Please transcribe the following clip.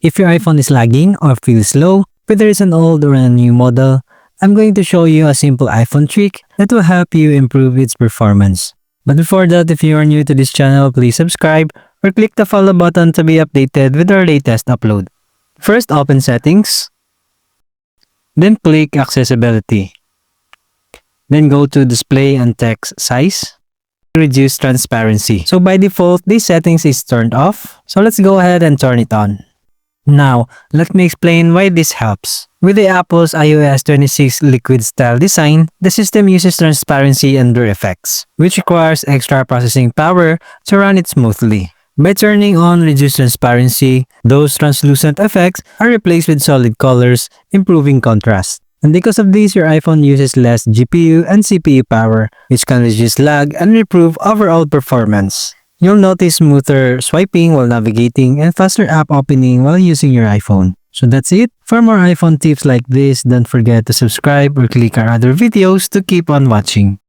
If your iPhone is lagging or feels slow, whether it's an old or a new model, I'm going to show you a simple iPhone trick that will help you improve its performance. But before that, if you are new to this channel, please subscribe or click the follow button to be updated with our latest upload. First, open Settings. Then click Accessibility. Then go to Display and Text Size. Reduce Transparency. So by default, this settings is turned off. So let's go ahead and turn it on. Now, let me explain why this helps. With the Apple's iOS 26 Liquid Style design, the system uses transparency and blur effects, which requires extra processing power to run it smoothly. By turning on Reduce Transparency, those translucent effects are replaced with solid colors, improving contrast. And because of this, your iPhone uses less GPU and CPU power, which can reduce lag and improve overall performance. You'll notice smoother swiping while navigating and faster app opening while using your iPhone. So that's it. For more iPhone tips like this, don't forget to subscribe or click our other videos to keep on watching.